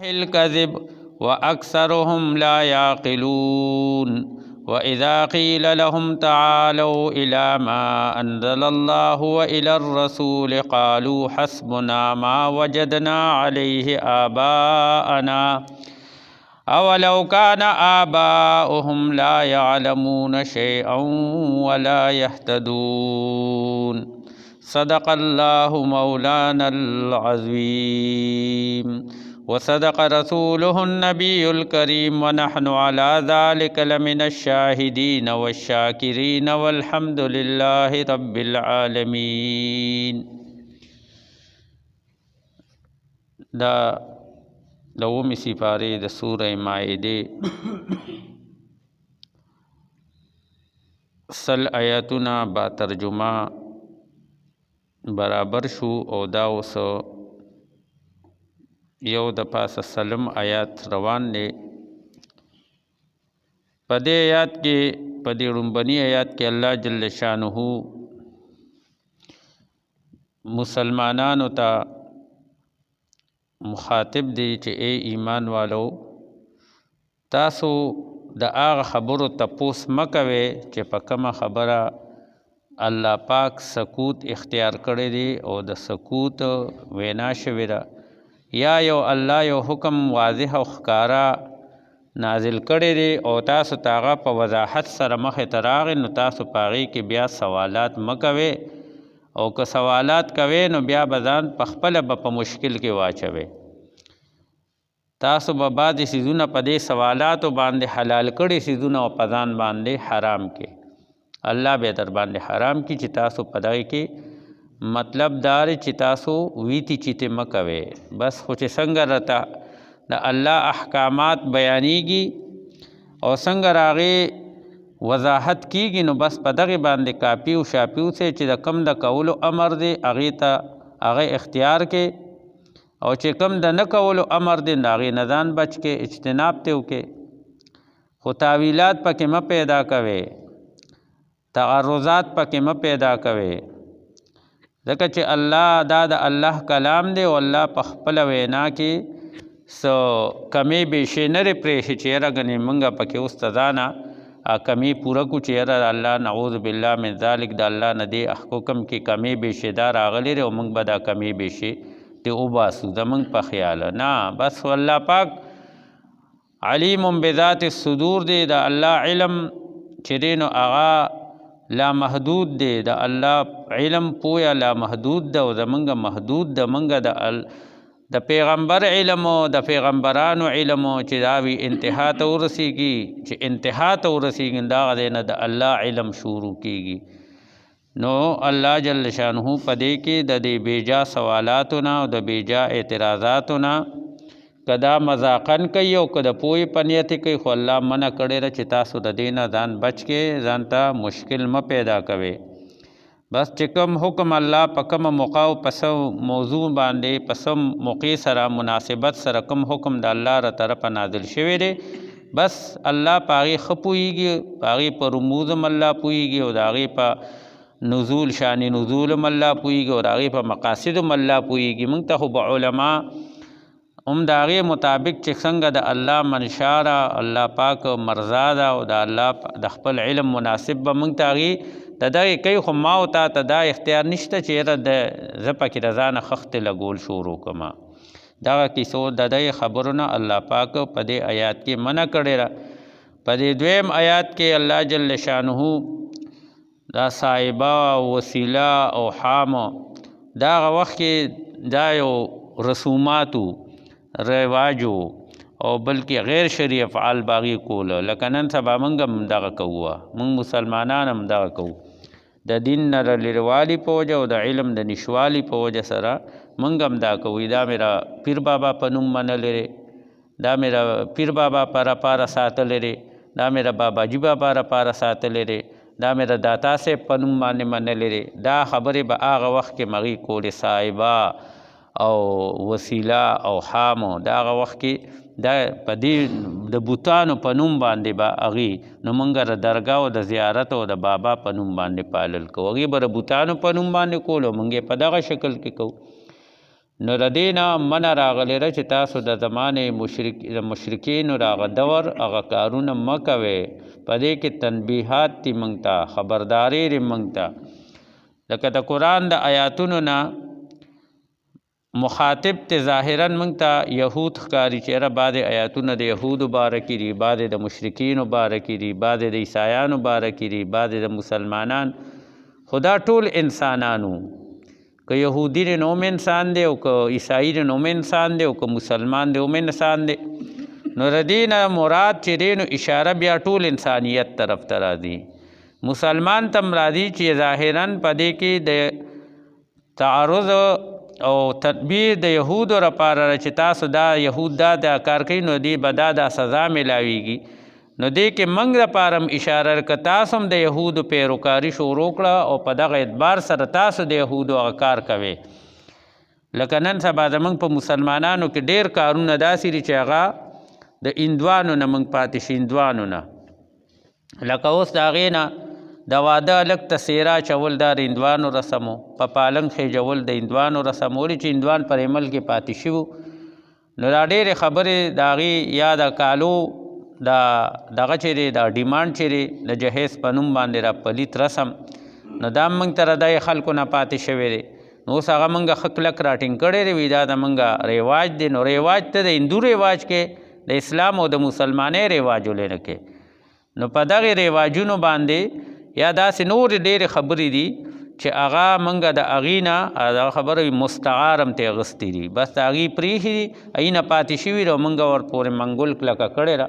الكذب وأكثرهم لا يعقلون وإذا قيل لهم تعالوا إلى ما أنزل الله وإلى الرسول قالوا حسبنا ما وجدنا عليه آباءنا أولو كان آباؤهم لا يعلمون شيئا ولا يهتدون صدق الله مولانا العظيم وصدق رسوله النبي الكريم ونحن على ذلك لمن الشاهدين والشاكرين والحمد لله رب العالمين. دا لومی سپاره د سوره مائده سل آیاتونه با ترجمه برابر شو او دا اوس یو د پاسه سلم آیات روان دی. په دې آیات کې په دې لومبني آیات کې الله جل شانه مسلمانانو ته مخاطب دی چې ای ایمان والو تاسو د هغه خبرو تپوس مکوئ چې په کومه خبره الله پاک سکوت اختیار کړی دی او د سکوت وینا شوې ده یا یو الله یو حکم واضح او ښکارا نازل کړی دی او تاسو ته هغه په وضاحت سره مخې ته راغی نو تاسو په هغې کې بیا سوالات مه کوئ او که سوالات کوئ نو بیا به ځان په خپله به په مشکل کې واچوئ. تاسو به بعضې څیزونه په دې سوالاتو باندې حلال کړي څیزونه او په ځان باندې حرام کې الله به در باندې حرام کړي چې تاسو په دغې کې مطلب دار چې تاسو ویتی چیتې مه کوئ. بس خو چې څنګه راته د الله احکامات بیانیږي او څنګه راغې وضاحت کیږي نو بس په دغې باندې کاپي او شاپي اوسئ چې د کم د کولو امر دی هغې ته هغه اختیار کې او چې کم د نه کولو امر دی د هغې نه ځان بچ کې اجتناب ته وکړې. خو تاویلات پکې مه پیدا کوئ، تعرضات پکې مه پیدا کوئ ځکه چې الله دا د الله کلام دی او الله په خپله وینا کې څه کمې بیشې نه دی پرېښې چې یاره ګنې مونږ پکې اوس ته ځانه کمی پوره کو چې یاره الله نعوذ بالله من ذلک د الله نه دې حکم کې کمی بیشې دا راغلی دی او موږ به دا کمی بیشې ته وباسو زموږ په خیاله نه. بس الله پاک علیم بذات الصدور دی د الله علم چې دی نو هغه لا محدود دی د الله علم پویا لا محدود ده او زمونږ محدود ده. موږ د پیغمبر علم او د پیغمبرانو علم چې دا وي انتها ته ورسیږي چې انتها ته ورسیږي د هغه ځای نه د الله علم شروع کیږي. نو الله جل شانه په دې کې د دې بیجا سوالاتو نه او د بیجا اعتراضاتو نه که دا مذاقن کوي او که د پوهې په نیت کوي خو الله منع کړی ده چې تاسو د دې نه ځان بچ کې ځان ته مشکل مه پیدا کوئ. بس چې کوم حکم الله په کومه موقع او په څه موضوع باندې په څه موقع سره مناسبت سره کوم حکم د الله را طرفه نازل شوی دی بس الله په هغې ښه پوهېږي، په هغې په رموز هم الله پوهېږي او د هغې په نزول شان نزول هم الله پوهېږي او د هغې په مقاصد هم الله پوهېږي. موږ ته خو به علما هم د هغې مطابق چې څنګه د الله منشا ده الله پاک مرضا ده او د الله د خپل علم مناسب به موږ ته هغې د دغې کوي خو ما او تا ته دا اختیار نشته چې یاره زه پکې د ځانه خښتې لګول شروع کړم. دغه کیسو د دغې خبرونه الله پاک په دې آیات کې منع کړې ده. په دې دویم آیات کې الله جل شانه دا صاحبه وسیله او حام دا هغه وخت کې دا یو رسوماتو رواجو او بلکې غیر شرعي افعال باغی کول لکه نن سبا موږ هم دغه کوو، موږ مسلمانان هم دغه کوو د دین نه لرېوالي په وجه او د علم د نشوالي په وجه سره موږ هم دا کوو. دا میرا پیر بابا په نوم منلی دی، دا میرا پیر بابا پاره ساتلی دی، دا میرا باباجي بابا پاره ساتلی دی، دا میرا داتا صاحب په نوم باندې منلی دی. دا خبرې به هغه وخت کې مغې کولې صاحبه او وسیله او حامو دا هغه وخت کې دا په دې د بوتانو په نوم باندې به هغې نو موږ د درګاه او د زیارت او د بابا په نوم باندې پالل کوو. هغې به د بوتانو په نوم باندې کول او موږ یې په دغه شکل کې کوو. نو د دې نه منع راغلې چې تاسو د زمانې مشرکینو د هغه دور هغه کارونه مه کوئ. په دې کې تنبیحات دي موږ ته، خبرداری دی موږ ته. لکه د قرآن د آیاتونو نه مخاطب ته ظاهرا موږ ته یهود ښکاري چې یاره بعضې آیاتونه د یهودو باره کې دي، بعضې د مشرکینو باره کې دي، بعضې د عیسایانو باره کې دي، بعضې د مسلمانان. خو دا ټول انسانانو، که یهودی دی نو هم انسان دی، او که عیسائی دی نو هم انسان دی، او که مسلمان دی هم انسان دی. نو د دې نه مراد چې دی نو اشاره بیا ټول انسانیت طرف ته راځي. مسلمان ته هم راځي چې ظاهرا په دې کې د تعرض او تدبیر د یهودو لپاره چې تاسو دا یهود دا کار کوي نو دې به دا سزا میلاویږي. نو دې کې موږ لپاره هم اشاره که تاسو هم د یهودو پیروکاري شروع کړه او په دغه اعتبار سره تاسو د یهودو هغه کار کوئ. لکه نن سبا زموږ په مسلمانانو کې ډېر کارونه داسې دي چې هغه د هندوانو نه موږ پاتې شي، هندوانو نه. لکه اوس د هغې نه د واده هلک ته څېره اچول دا د هندوانو رسم و، په پالنګ خېجول د هندوانو رسم و، ولې چې هندوان پر عمل کې پاتې شوي. نو دا ډېرې خبرې د هغې یا د کالو دغه چې دی دا ډیمانډ چې دی د جهیز په نوم باندې را پلیت رسم، نو دا موږ ته د خلکو نه پاتې شوی دی. نو اوس هغه موږ ښه کلک راټینګ کړی دی، وي دا د موږ رواج دی. نو رواج ته د هندو رواج کې د اسلام او د مسلمانۍ رواج ولې نه کې. نو په دغې رواجونو باندې یا داسې نورې ډېرې خبرې دي چې هغه موږ د هغې نه دغه خبره مستعار هم ترې اخیستې دي، بس د هغې پرېښي دي، هغې نه پاتې شوي دي او موږ ورپورې منګول کلکه کړې ده.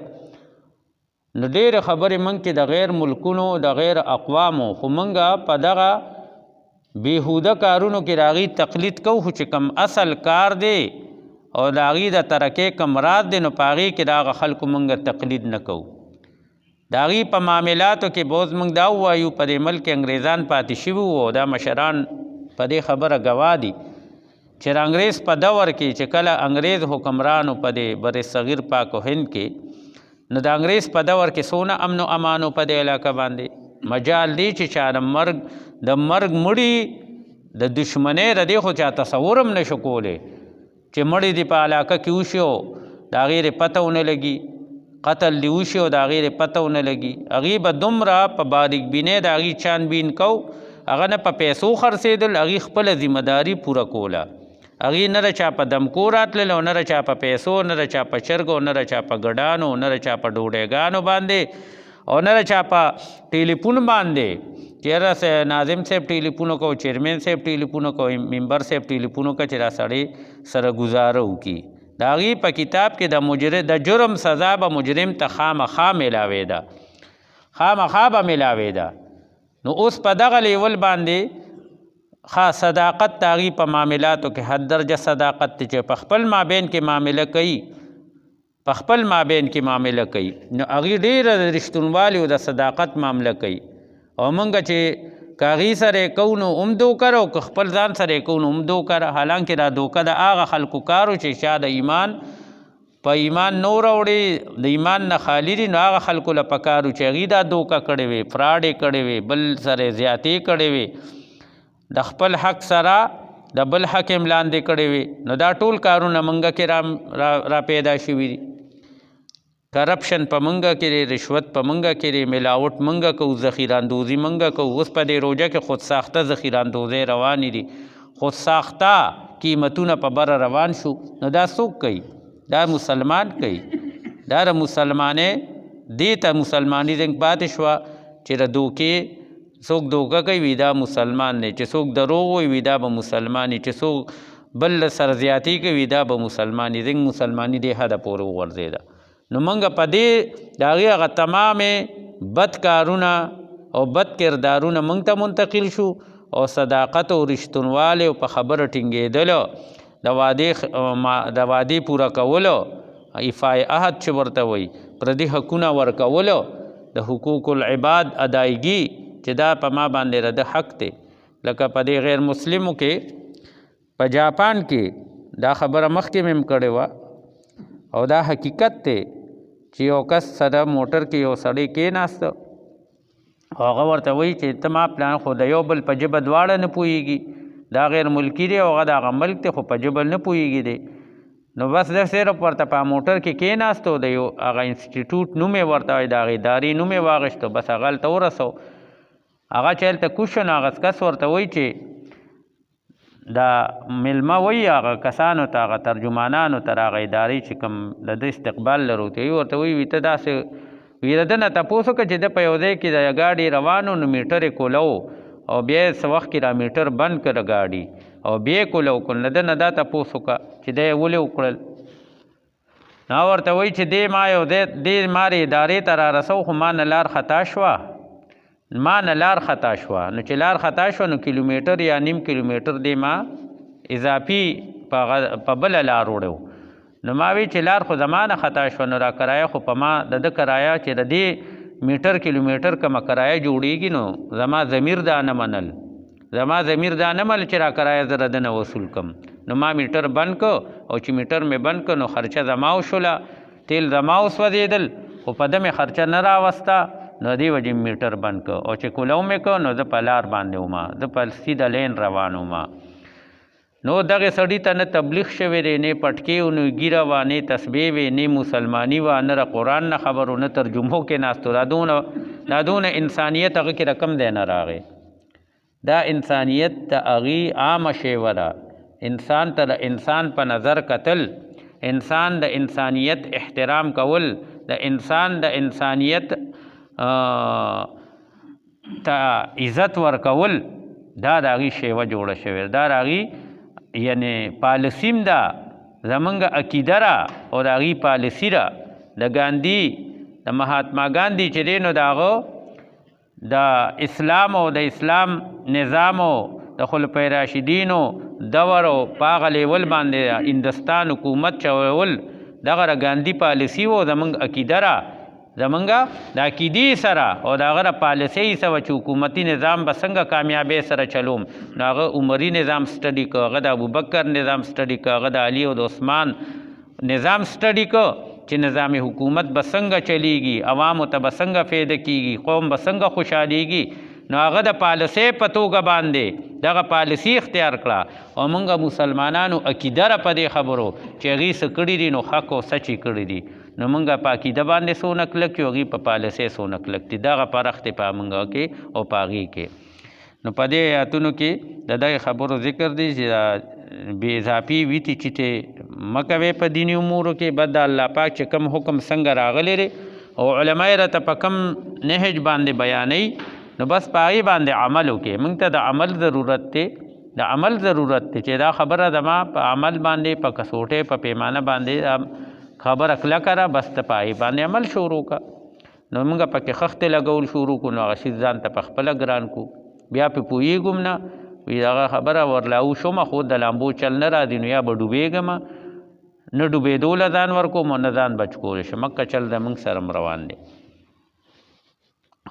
نو ډېرې خبرې موږ کې د غیر ملکونو د غیر اقوامو، خو موږ په دغه بېهوده کارونو کې د هغې تقلید کوو، خو چې کوم اصل کار دی او د هغې د ترقۍ کوم راز دی نو په هغې کې د هغه خلکو موږ تقلید نه کوو. د هغې په معاملاتو کې بوز موږ دا ووایو په دې ملک کې انګریزان پاتې شوي وو او دا مشران په دې خبره ګواه دي چې د انګریز په دور کې چې کله انګریز حکمرانو په دې بر صغیر پاک و هند کې، نو د انګریز په دور کې څونه امن و امانو په دې علاقه باندې مجال دی چې چا د مرګ مړي د دشمنۍ د دې خو چا تصور هم نشو کولی چې مړي دې په علاقه کې وشي او د هغې پته ونه لګي، قتل دی وشي او د هغې پته ونه لګي. هغې به دومره په باریک بینۍ د هغې چانبین کو، هغه نه په پیسو خرڅېدل، هغې خپله ذمه داري پوره کوله. هغې نه د چا په دمکو راتلل او نه د چا په پیسو، نه د چا په چرګو، نه د چا په ګډانو، نه د چا په ډوډۍ باندې او نه د چا په ټیلیفون باندې چې یاره ناظم صاحب ټیلیفون وکړو، چیرمین صاحب ټیلیفون وکړو، ممبر صاحب ټیلیفون وکړه چې دا سړی سره ګزاره وکړي. د هغې په کتاب کې د جرم سزا به مجرم ته خامخا میلاوې ده، خامخا به میلاوې ده. نو اوس په دغه لیول باندې صداقت د هغې په معاملاتو کې حد درجه صداقت دی چې په خپل مابین کې معامله کوي، په خپل مابین کې معامله کوي. نو هغې ډېره د رښتونوالي او د صداقت معامله کوي. او موږ چې که هغې سره یې کوو نو هم دوکه ده او که خپل ځان سره یې کوو نو هم دوکه ده. حالانکې دا دوکه د هغه خلکو کارو چې شا د ایمان په ایمان نو راوړي، د ایمان نه خالي دي، نو هغه خلکو له پکارو چې هغې دا دوکه کړې وي، فراډ یې کړې وي، بل سره یې زیاتې کړې وي، د خپل حق سره د بل حق یې لاندې کړې وي. نو دا ټول کارونه موږ کې را پیدا شوي دي. کرپشن په موږ کې دی، رشوت په موږ کې دی، ملاوټ موږ کوو، ذخیراندوزي موږ کوو. اوس په دې روژه کې خود ساخته ذخیراندوزۍ روانې دي، خود ساخته قیمتونه په بره روان شو. نو دا څوک کوي؟ دا مسلمان کوي. دا د مسلمانۍ دې ته مسلماني رنګ پاتې شوه چې د دوکې څوک دوکه کوي وي دا مسلمان دی، چې څوک دروغ وایي وي دا به مسلمان وي، چې څوک بل سره زیاتي کوي دا به مسلمان وي. زنګ مسلماني دې حده پورې وغورځېده. نو موږ په دې د هغې هغه تمامې بد کارونه او بد کردارونه موږ ته منتقل شو او صداقت او رښتونوالی او په خبره ټینګېدلو، د وعدې پوره کولو، ایفای عهد چې ورته وایي، پردي حقونه ورکولو، د حقوق العباد ادایګي چې دا په ما باندې رده حق دی. لکه په دې غیر مسلمو کې په جاپان کې دا خبره مخکې مې کړې وه او دا حقیقت دی چې یو کس سره موټر کې یو سړی کېناسته او هغه ورته وایي چې ته ما پلان خو د یو بل په ژبه دواړه نه پوهېږي، دا غیر ملکی دی او هغه د هغه ملک دی خو په ژبه نه پوهېږي دی نو بس د صرف ورته په موټر کې کېناستو د یو هغه انسټیټیوټ نوم یې ورته وایي د هغې ادارې نوم یې واخېستو بس هغه هلته ورسو هغه چې هلته کوز شو نو هغه کس ورته وایي چې دا مېلمه وایي هغه کسانو ته هغه ترجمانانو ته هغه ادارې چې کوم د ده استقبال لرو ته ورته وایي ته داسې وي د ده نه تپوس وکړه چې ده په یو ځای کې د ګاډي روانو نو میټر یې کولو او بیا یې څه وخت کې را میټر بند کړه ګاډي او بیا یې کولو کړل نو ده نه دا تپوس وکړه چې دی یې ولې وکړل نو ورته وایي چې دې ما یو دې ما ادارې ته را رسو خو ما نه لار خطا شوه نو چې لار خطا شوه نو کیلومیټر یا نیم کیلومیټر دې ما اضافي په بله لار وړو نو ما وی چې لار خو زما نه خطا شوه نو را کرایه خو په ما د ده کرایه چې د دې میټر کیلومیټر کومه کرایه جوړیږي نو زما ضمیر دا نه منل چې را کرایه زه د ده نه وصول کم نو ما میټر بند کو او چې میټر مې بند کو نو خرچه زما وشوله تیل زما وسوځېدل خو په ده مې خرچه نه راوسته نو دې وجې میټر بند کو او چې کولو مې کو نو زه په لار باندې وما زه په سیده لین روان وما نو دغه سړي ته نه تبلیغ شوی دی نه پټکې و نه ګیره وه نه تسبیح وې نه مسلماني وه نه د قرآن نه خبر و نه ترجمو کې ناستو دا دونه انسانیت هغه کې رقم دی نه راغی دا انسانیت د هغې عامه شیوه ده انسان ته د انسان په نظر کتل انسان د انسانیت احترام کول د انسان د انسانیت ته عزت ورکول دا د هغې شیوه جوړه شوې دا د هغې یعنی پالسیم ده زمونږ عقیده ده او د هغې پالسي ده د ګاندي د مهاتما ګاندي چې دی نو د هغه د اسلام او د اسلام نظامو د خلفای راشدینو دور او په هغه لیول باندې هندوستان حکومت چلول دغه د ګاندي پالسي و زمونږ عقیده ده زمونږ د عقیدې سره او د هغه د پالیسۍ سره چې حکومتي نظام به څنګه کامیابۍ سره چلوم نو هغه عمري نظام سټډي که هغه د ابوبکر نظام سټډي که هغه د علي او د عثمان نظام سټډي که چې نظام حکومت به څنګه چلیږي عوامو ته به څنګه فایده کیږي قوم به څنګه خوشحالیږي نو هغه د پالیسۍ په توګه باندې دغه پالیسي اختیار کړه او موږ مسلمانانو عقیده را په دې خبرو چې هغې څه کړي دي نو حق او سچ یې کړي دي نو موږ په عقیده باندې څونه کلک یو هغې په پالیسۍ څونه کلک دي دغه فرق دی په موږ کې او په هغې کې نو په دې آیاتونو کې د دغې خبرو ذکر دی چې بې اضافي ویتې چیتې مه کوئ په دیني امورو کې بد د الله پاک چې کوم حکم څنګه راغلی دی او علما یې راته په کوم نهج باندې بیانوي نو بس په هغې باندې عمل وکړئ موږ ته د عمل ضرورت دی چې دا خبره زما په عمل باندې په کسوټۍ په پیمانه باندې خبره کلکه ده بس ته په هغې باندې عمل شروع کړه نو موږ پکې خښتې لګول شروع کړو نو هغه شي ځان ته پخپله ګران کړو بیا پې پوهېږم نه وي هغه خبره ورلاو شومه خو د لامبو چل نه راځي نو یا به ډوبېږم نه ډوبېدو له ځان ورکوم او نه ځان بچ کولی شم مکه چل د موږ سره روان دی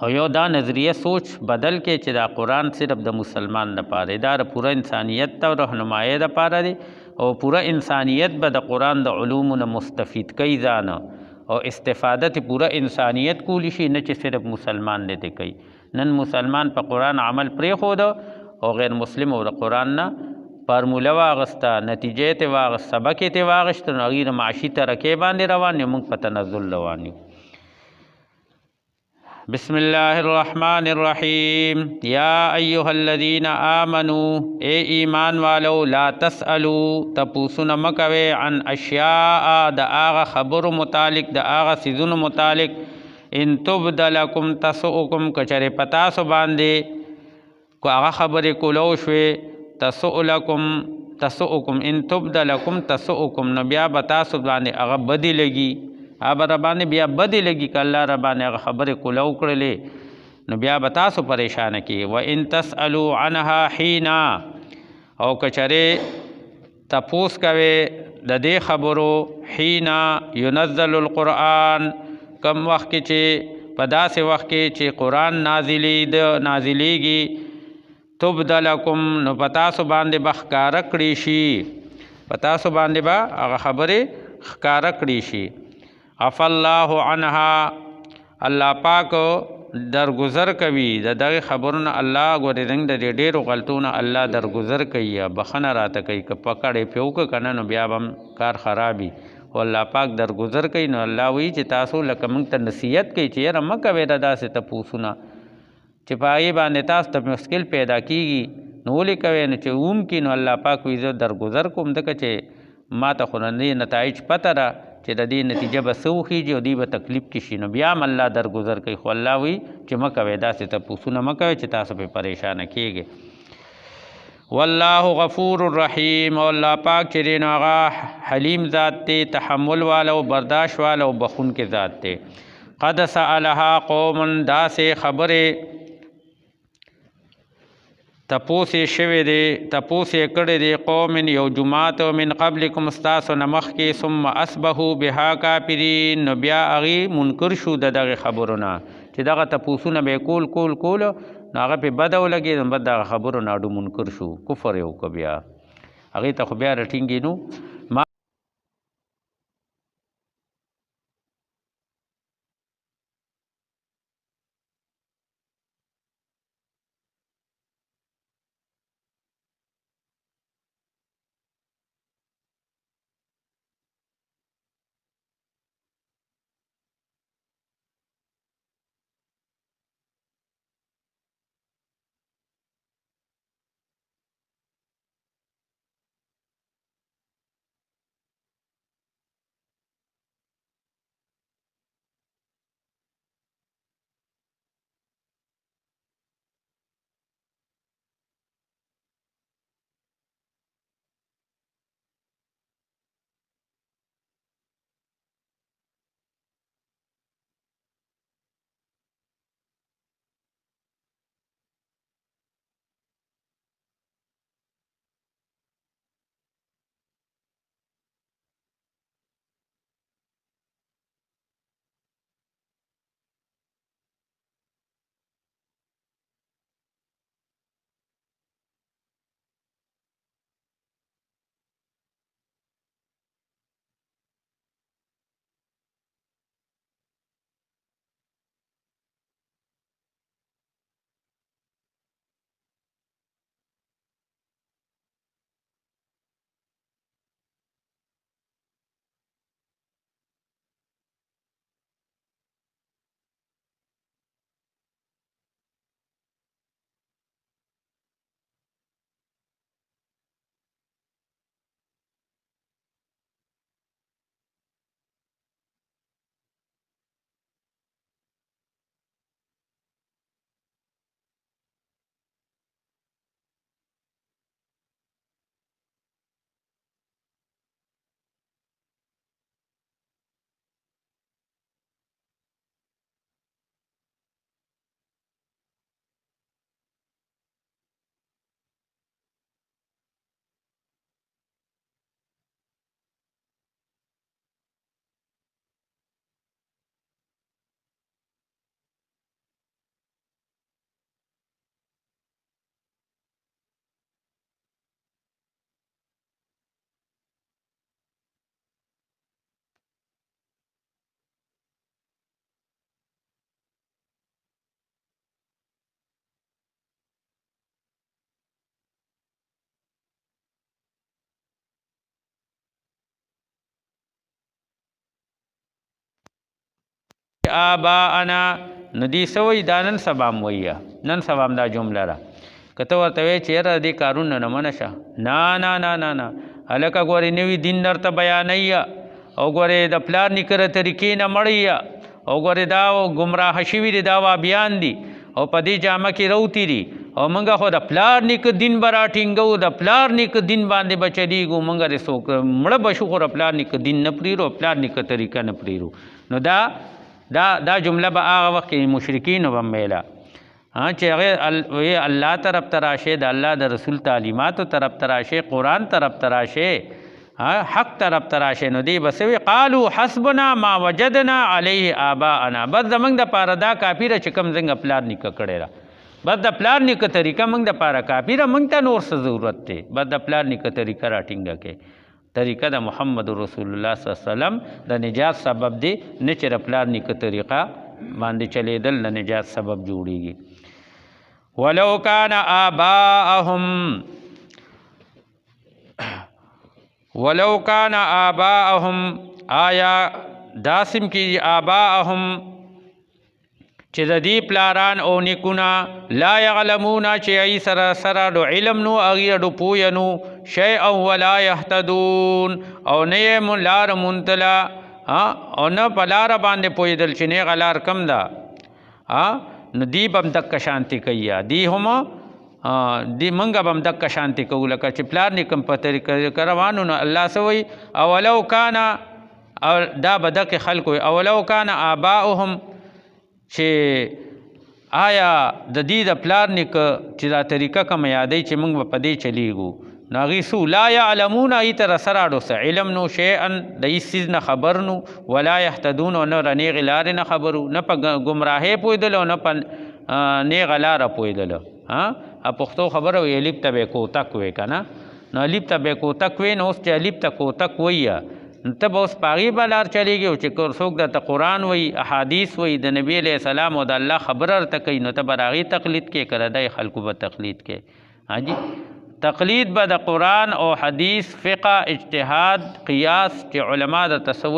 او یو دا نظریه سوچ بدل کې چې دا قرآن صرف د مسلمان دپاره دا د پوره انسانیت ته رهنمایۍ دپاره دی او پوره انسانیت به د قرآن د علومو نه مستفید کوي ځان او استفاده ته پوره انسانیت کولی شي نه چې صرف مسلمان دی ته کوي نن مسلمان په قرآن عمل پرېښوده او غیر مسلم او د قرآن نه فارموله واغسته نتیجې ته واغسته سبق یې ته واغېسته نو هغې د معاشي ترقۍ باندې روان یو موږ په تنزل روان یو بسم الله الرحمن الرحیم یا ایها الذین آمنوا اے ایمان والو لا تسألوا تپوسونه مکوئ عن اشیاء د هغه خبرو متعلق د هغه څیزونو متعلق ان تبد لکم تسؤکم که چېرې په تاسو باندې که هغه خبرې کولو شوې تسؤکم ان تبد لکم تسؤکم نو بیا به تاسو باندې هغه بدې لګي هغه را باندې بیا بدې لګي که الله را باندې هغه خبرې کولو کړلې نو بیا به تاسو پریشانه کړي و ان تسألوا عنها حینا او که چېرې تپوس کوې د دې خبرو حینا ینزل القرآن کم وخت کې چې په داسې وخت کې چې قرآن نازلیږي تبد لکم نو په تاسو باندې به ښکاره کړي شي په تاسو باندې به هغه خبرې ښکاره کړي شي عفا الله عنها الله پاک درگذر کوي د دغه خبرونه الله ګورې زموږ د دې ډېرو غلطونه الله درگذر کوي یا بخښنه راته کوي که پکړې پې وکړه که نه نو بیا به هم کار خرابي خو الله پاک درگذر کوي نو الله وایي چې تاسو لکه موږ ته نصیحت کوي چې یاره مه کوئ د داسې تپوسونه چې په هغې باندې تاسو ته مشکل پیدا کېږي نو ولې کوئ نو چې اوم کي نو الله پاک وایي زه درگذر کوم ځکه چې ما ته خو نه نتایج پته ده چې د دې نتیجه به څه وخیږي او دوی به تکلیف کې شي نو بیا هم الله درگذر کوي خو الله وایي چې مه کوئ داسې تپوسونه مه کوئ چې تاسو پرې پریشانه کېږئ والله غفور الرحیم او الله پاک چې دی نو هغه حلیم ذات دی تحمل والا او برداشت والا او بخونکې ذات دی قد سألها قوم داسې خبرې تپوسې شوې دی تپوسې کړې دی قوم یو جماعت من قبلکم ستاسو نه مخکې ثم اصبحوا بها کافرین نو بیا هغې منکر شو د دغې خبرو نه چې دغه تپوسونه به یې کول نو هغه پې بده ولګېد نو بد دغه خبرو نه اډو منکر شو کفر یې وکړه بیا هغې ته خو بیا رټینګېدو آباءنا نو دې څه وایي دا نن سبا هم وایي نن سبا هم دا جمله ده که ته ورته وایې چې یاره دې کارونه نه منه شه نه هلکه ګورې نوي دین درته بیانوي او ګورې د پلار نیکه طریقې نه مړی او ګورې دا ګمراه شوي دي دا وابیان دي او په دې جامه کې روتي دي او موږ خو د پلار نیکه دین به راټینګو د پلار نیکه دین باندې به چلیږو موږ د څوک مړه به شو خو د پلار نیکه دین نه پرېږدو پلار نیکه طریقه نه پرېږدو نو دا جمله به هغه وخت کې مشرکینو به هم ویله چې هغې الله طرف ته راشئ د الله د رسول تعلیماتو طرف ته راشئ قرآن طرف ته راشئ حق طرف ته راشئ نو دی به څه وي قالو حسبنا ما وجدنا علیه آباءنا بس زموږ دپاره دا کافي ده چې کوم زموږ پلار نیکه کړی ده بس د پلار نیکه طریقه موږ دپاره کافي ده موږ ته نور څه ضرورت دی بس د پلار نیکه طریقه راټینګه کړئ طریقه د محمد رسول الله صلی الله علیه وسلم د نجات سبب دی نه چې د پلار نیکه طریقه باندې چلیدل د نجات سبب جوړیږي. ولو کان آباءهم آیا داسم کی آباءهم چې د دې پلاران او نیکونه لا یعلمون چې ای سره دو علم نو اغي دو پوینو شیئا ولا یهتدون او نه لار منتلا او نه پلار باندې پویدل چې نه غلار کم دا نو دی بم دک شانتی کیا دی هم دی منګه بم دک شانتی کو لکه چې پلار نکم په طریقه روانو نو الله سوی اولو کان او دا بدک خلق اولو کان آباؤهم چې آیا د دې د پلار نیک چې دا طریقه کوم یادی چې موږ په دې چلیږو نو هغې سو لا یعلمون هغې ته رسراډو څه علم نو شیئا د هېڅ څیز نه خبر نو ولا یهتدون او نه رنېغې لارې نه خبرو نه په ګمراهۍ پوهېدلو نه په نیغه لاره پوهېدلو پښتو خبره وي الیب ته به یې کوتک وی که نه نو الیب ته به یې کوتک وی نو اوس چې الیب ته کوتک ویه نو ته به اوس په هغې به لار چلېږي او چې څوک درته قرآن وی احادیث وی د نبي علیه السلام او د الله خبره درته کوي نو ته به د هغې تقلید کې که د دی خلکو به تقلید کې حاجي تقلید به د قرآن او حدیث فقه اجتهاد قیاس چې علما د تصور